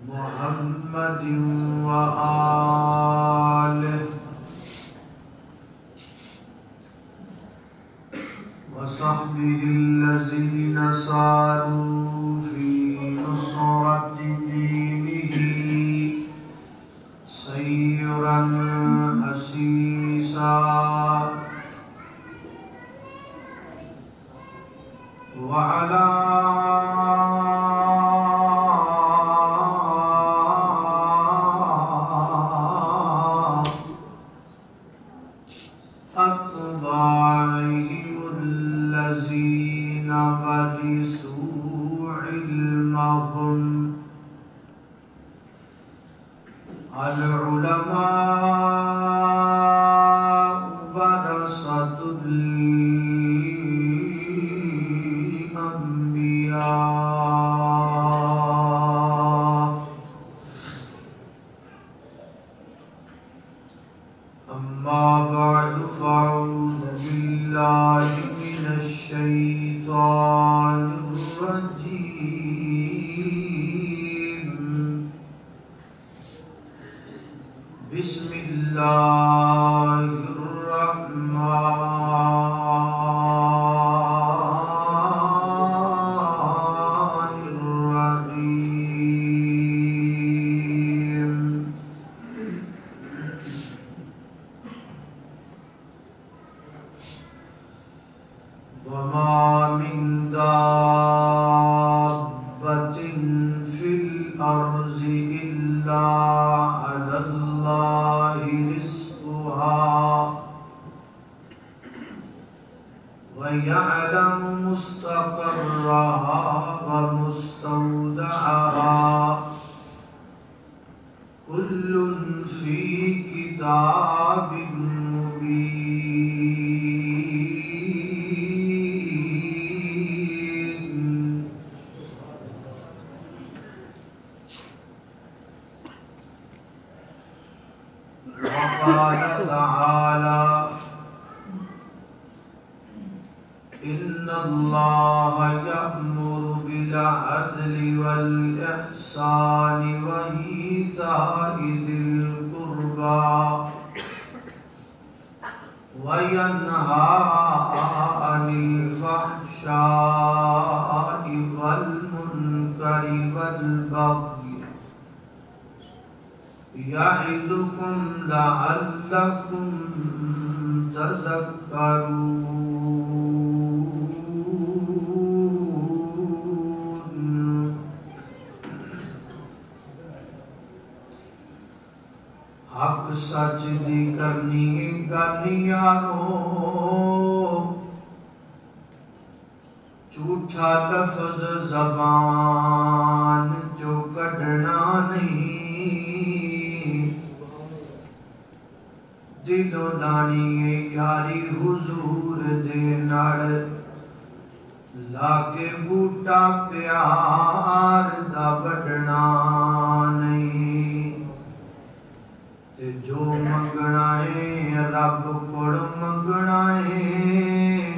محمد وآله وصحبه الذين ساروا في نصرة دينه سيرا حسيسا وعلى أتباعهم الذين غرسوا علمهم العلماء ورثة الأنبياء أما بعد فأعوذ بالله من الشيطان الرجيم بسم الله الرحمن الرحيم وما من دابة في الأرض إلا على الله رزقها ويعلم مستقرها ومستودعها كل في كتاب مبين وقال تعالى إن الله يأمر بالعدل والإحسان وإيتاء ذي القربى وينهى عن الفحشاء والمنكر والبغي يعظكم لعلكم تذكرون حق سچ دی کرنی گل یارو جھوٹا لفظ زبان جو کڈنا نہیں دلوں لانی یاری حضور دے نال لاگے بوٹا پیار دا وڈنا نہیں تے جو منگنا ہے رب کوڑ منگنا ہے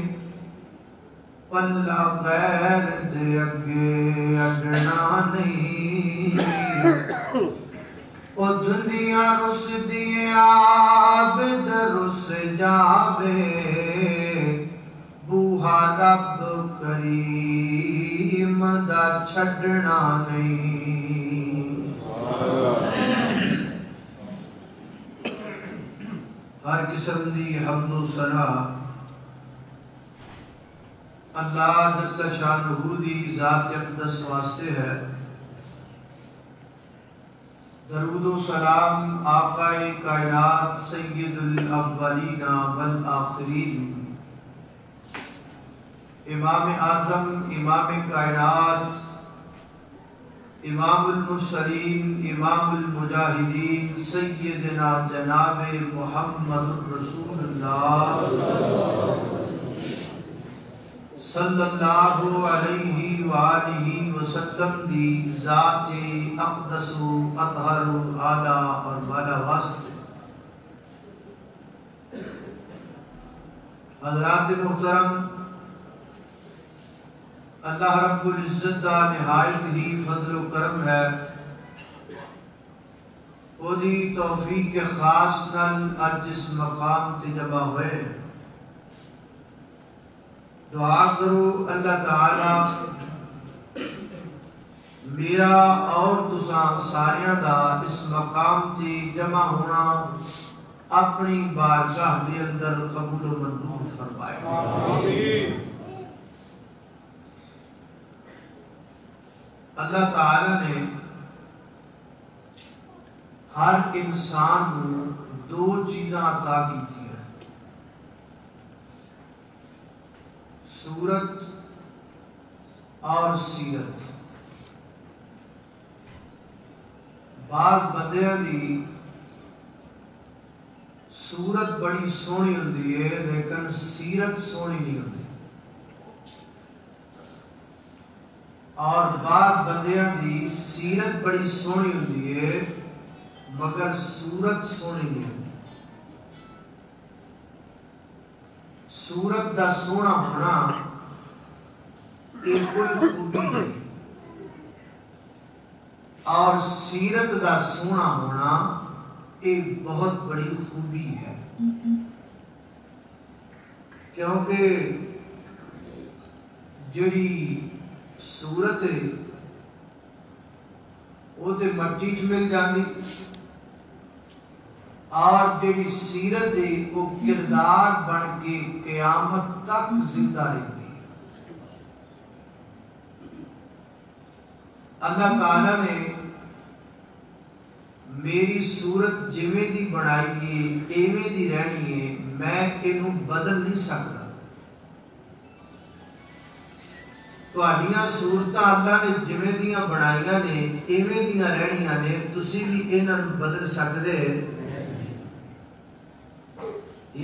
پلہ غیر دے اگے اڈنا نہیں او دنیا رس دیے عابد رس جاوے بوہا رب کریم دا چھڑنا نہیں ہر قسم دی حمد و ثنا اللہ جل شانہ دی ذات اقدس واسطے ہے درود و سلام آقا کائنات سید الاولین والآخرین امام اعظم امام کائنات امام المرسلین امام المجاہدین سیدنا جناب محمد رسول اللہ صلی اللہ علیہ وآلہ وسلم دی ذات اقدس اطہر اعلیٰ اور بالا واسطے حضرات محترم اللہ رب العزت کا نہایت ہی فضل و کرم ہے خودی توفیق خاص نل اج اس مقام تے جمع ہوئے دعا کرو اللہ تعالی میرا اور تساں ساریاں دا اس مقام تے جمع ہونا اپنی بارگاہ دے اندر قبول و منظور فرمائے آمین۔ اللہ تعالی نے ہر انسان کو دو چیزاں عطا کی ہیں، صورت اور سیرت۔ بعض بندیاں دی صورت بڑی سونی ہوندی ہے لیکن سیرت سونی نہیں ہوندی، اور بعض بندیاں دی سیرت بڑی سونی ہوندی ہے مگر صورت سونی نہیں ہوندی۔ صورت دا سونا ہونا ایک کوئی خوبی ہے اور سیرت دا سونا ہونا ایک بہت بڑی خوبی ہے، کیونکہ جڑی صورت ہے وہ تے مٹی چ مل جاندی، اور جڑی سیرت ہے وہ کردار بن کے قیامت تک زندہ رہتی ہے۔ اللہ تعالی نے میری صورت جویں دی بنائی ہے ایویں دی رہنی ہے، میں اینوں بدل نہیں سکتا۔ تہاڈیاں صورتاں اللہ نے جویں دیاں بنائیاں نے ایویں دیاں رہنیاں نے، تسی بھی انہاں نوں بدل سکدے؟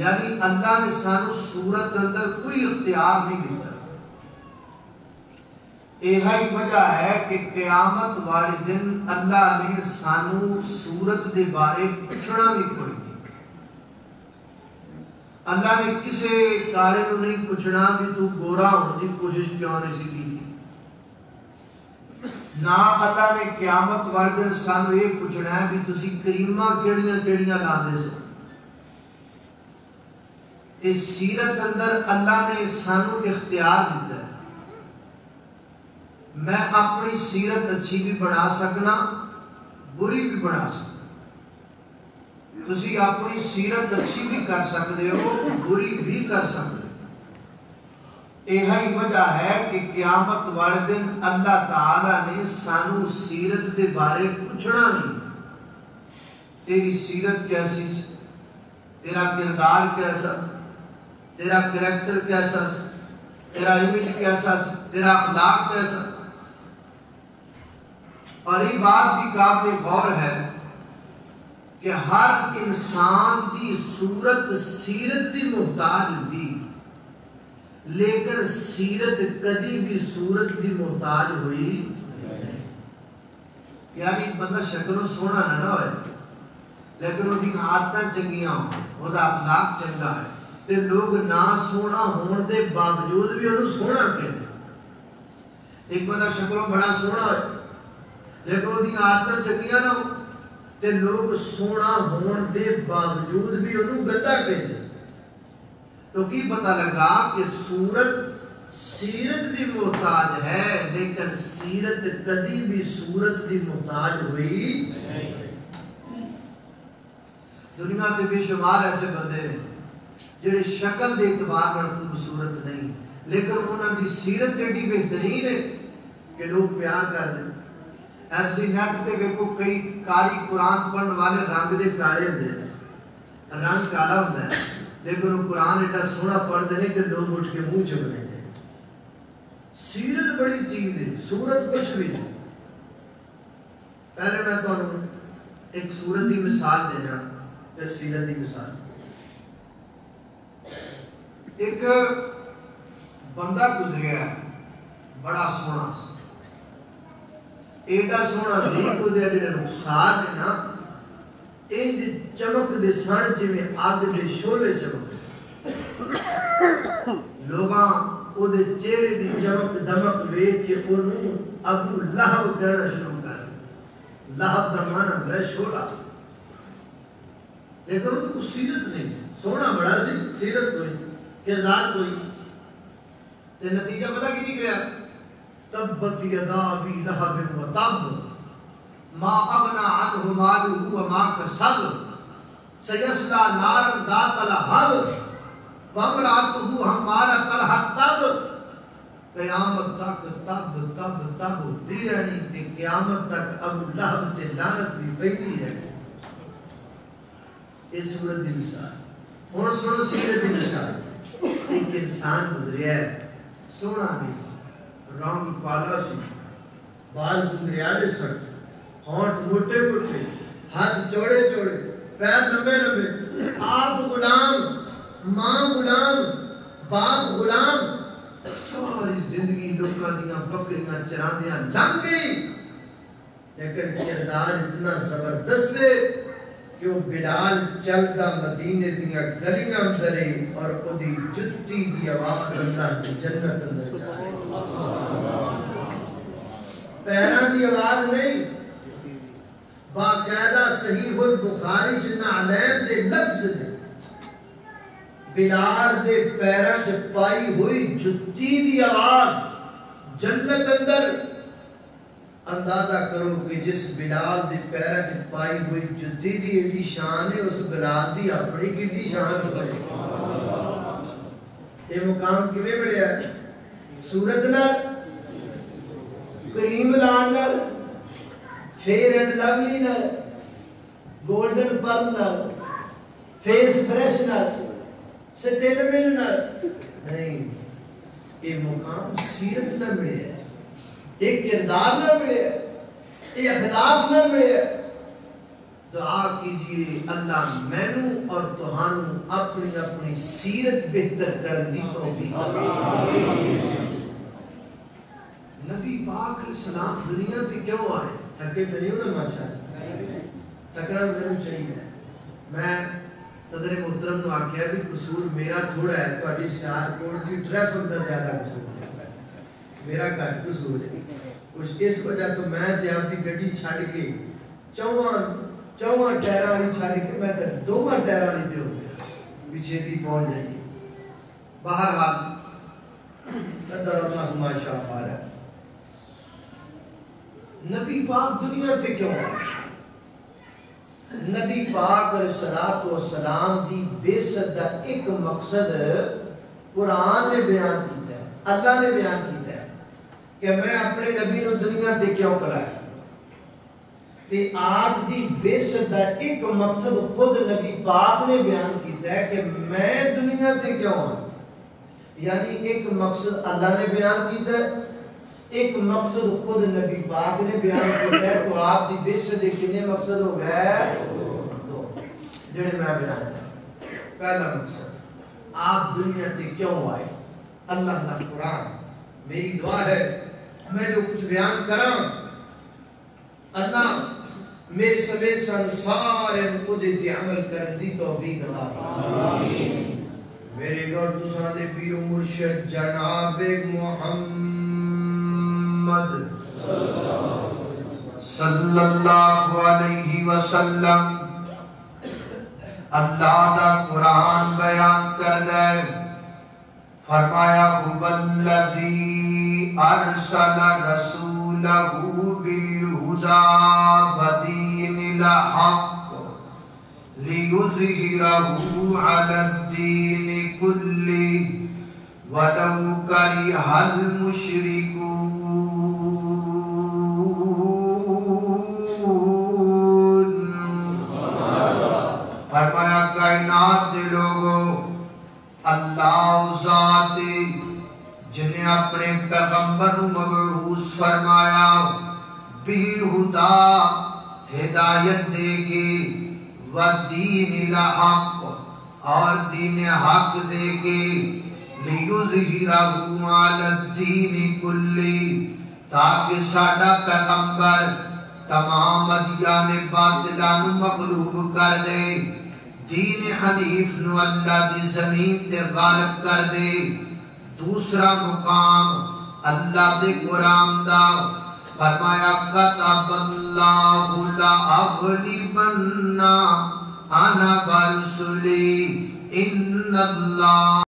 یعنی اللہ نے سانو صورت اندر کوئی اختیار نہیں دیتا۔ یہی وجہ ہے کہ قیامت والے دن اللہ نے سانو صورت دے بارے پوچھنا بھی کوئی نہیں۔ اللہ نے کسے کارے کو نہیں پوچھنا بھی تو گورا ہونے کی کوشش کیوں نہیں سی کی تھی، نہ اللہ نے قیامت والے دن سانو یہ پوچھنا ہے بھی تسی کریمہ کیڑیاں کیڑیاں لاندے سو۔ اس سیرت اندر اللہ نے سانو اختیار دیتا ہے، میں اپنی سیرت اچھی بھی بنا سکنا بری بھی بنا سکنا، تسی اپنی سیرت اچھی بھی کر سکتے ہو بری بھی کر سکتے ہو۔ یہی وجہ ہے کہ قیامت والے دن اللہ تعالی نے سانو سیرت دے بارے پوچھنا نہیں، تیری سیرت کیسی سی، تیرا کردار کیسا سی، تیرا کریکٹر کیسا سی، تیرا امیج کیسا سی، تیرا اخلاق کیسا۔ اور یہ بات بھی قابل غور ہے کہ ہر انسان دی صورت سیرت دی محتاج ہوتی، لیکن سیرت کدی بھی صورت دی محتاج ہوئی۔ یعنی بندہ شکل و سونا نہ ہوئے لیکن وہ دی عادتاں چنگیاں ہوں، وہ دا اخلاق چنگا ہے، تے لوگ نہ سونا ہون دے باوجود بھی انہوں سونا کہتے۔ ایک بندہ شکلوں بڑا سونا ہوئے لیکن وہ دی عادتاں چنگیاں نہ ہوں تے لوگ سونا ہون دے باوجود بھی انہوں گندا کہتے۔ تو کی پتہ لگا کہ صورت سیرت دی محتاج ہے لیکن سیرت کدی بھی صورت دی محتاج ہوئی۔ دنیا کے بے شمار ایسے بندے ہیں جڑے شکل دے اعتبار پر خوبصورت نہیں لیکن انہوں دی سیرت ایڈی بہترین ہے کہ لوگ پیار کر دیں۔ ایسی نیٹ تے ویکھو کئی کاری قرآن پڑھن والے رنگ دے کالے ہوندے ہیں، رنگ کالا ہوندا ہے لیکن وہ قرآن ایڈا سونا پڑھتے ہیں کہ لوگ اٹھ کے منہ چک لیتے ہیں۔ سیرت بڑی چیز ہے، صورت کچھ بھی نہیں۔ پہلے میں تمہیں ایک صورت کی مثال دینا، ایک سیرت کی مثال۔ ایک بندہ گزریا ہے بڑا سونا، ایڈا سونا نہیں کو دیا جڑے رخسار ہے نا این چمک دے سن جویں اگ دے شعلے چمک، لوگاں او دے چہرے دی چمک دمک ویکھ کے اونوں ابو لہب کہنا شروع کر۔ لہب دا معنی ہے شعلہ، لیکن وہ تو سیرت نہیں سی، سونا بڑا سی، سیرت کوئی، کردار کوئی. تے نتیجہ پتہ کی نکلیا؟ تبت یدا ابی لہب وتب ما اغنى عنه ماله وما كسب سيصلى نارا ذات لهب وامرأته حمالة الحطب. قیامت تک تب ہوتی رہنی تے قیامت تک ابو لہب تے لعنت بھی پہتی رہنی. اس صورت دی مثال ہن سنو. سیرت دی مثال ایک انسان گزریا ہے، سونا نہیں سی، رنگ کالا سی، بال گنگریالے سن، ہونٹ موٹے موٹے، ہاتھ چوڑے چوڑے، پیر لمبے لمبے، آپ غلام، ماں غلام، باپ غلام. ساری زندگی لوکاں دیاں بکریاں چراندیاں لنگ گئی، لیکن کردار اتنا زبردست ہے کہ وہ بلال چلدا مدینے دیاں گلیاں اندر اور اودی جتی دی آواز اللہ کی جنت اندر جائے. پیران دی آواز نہیں، باقاعدہ صحیح البخاری جنہ علیم دے لفظ نے بلال دے پیران سے پائی ہوئی جتی دی آواز جنت اندر. اندازہ کرو کہ جس بلال دے پیران سے پائی ہوئی جتی دی ایڈی شان ہے، اس بلال دی اپنی کتنی شان ہوئی. یہ مقام کیویں ملیا؟ سورت نال، کریم لال نال، فیر اینڈ لولی نال، گولڈن پرل نال، فیس فریش نال، سٹیل مل نال نہیں. یہ مقام سیرت نہ ملے ہے، ایک کردار نہ ملے ہے، ایک اخلاق نہ ملے ہے. دعا کیجئے اللہ مینوں اور تہانوں اپنی اپنی سیرت بہتر کرن دی توفیق عطا. نبی پاک علیہ السلام دنیا تے کیوں آئے؟ تھکے تو نہیں ہونا ماشاءاللہ، تھکنا میرے چاہیے. میں صدر محترم نے آکھیا بھی قصور میرا تھوڑا ہے، تہاڈی سیالکوٹ دی ٹریفک دا زیادہ قصور ہے، میرا گھٹ قصور ہے. اس وجہ تو میں تے آپ دی گڈی چھڈ کے چواں ٹائراں والی چھڈ کے میں تے دوواں ٹائراں والی تے ہو گیا پیچھے دی پہنچ جائیے. بہرحال قدر اللہ ما شاء فعل. نبی پاک دنیا تے کیوں آئے؟ نبی پاک علیہ الصلوۃ والسلام دی بعثت دا ایک مقصد قرآن نے بیان کیتا ہے، اللہ نے بیان کیتا ہے کہ میں اپنے نبی نو دنیا تے کیوں کرایا. تے آپ دی بعثت دا ایک مقصد خود نبی پاک نے بیان کیتا ہے کہ میں دنیا تے کیوں آیا. یعنی ایک مقصد اللہ نے بیان کیتا ہے، ایک مقصد خود نبی پاک نے بیان کیا ہے. تو آپ دی بعثت کے کتنے مقصد ہو گئے؟ دو جڑے میں بیان کیا. پہلا مقصد آپ دنیا تے کیوں آئے؟ اللہ کا قرآن. میری دعا ہے میں جو کچھ بیان کراں اللہ میرے سمیت سن سارے کو دے عمل کرن دی توفیق عطا فرمائے. میرے گھر تساں دے پیر و مرشد جناب محمد صلی اللہ علیہ وسلم اللہ دا قرآن بیان کر دے. فرمایا هو الذی ارسل رسولہ بالہدی ودین الحق لیظہرہ علی الدین کلہ ولو کرہ المشرکون. فرمایا کائنات دے لوگوں اللہ ذات جنہیں اپنے پیغمبر مبعوث فرمایا بالہدا ہدایت دے گے ودین الحق اور دین حق دے گے لیظہرہ علی الدین کلی تاکہ ساڈا پیغمبر تمام ادیان باطلان مغلوب کر دے. دین حنیف نو اللہ دی زمین تے غالب کر دے. دوسرا مقام اللہ دے قرآن دا فرمایا کتب اللہ لأغلبن انا رسلی ان اللہ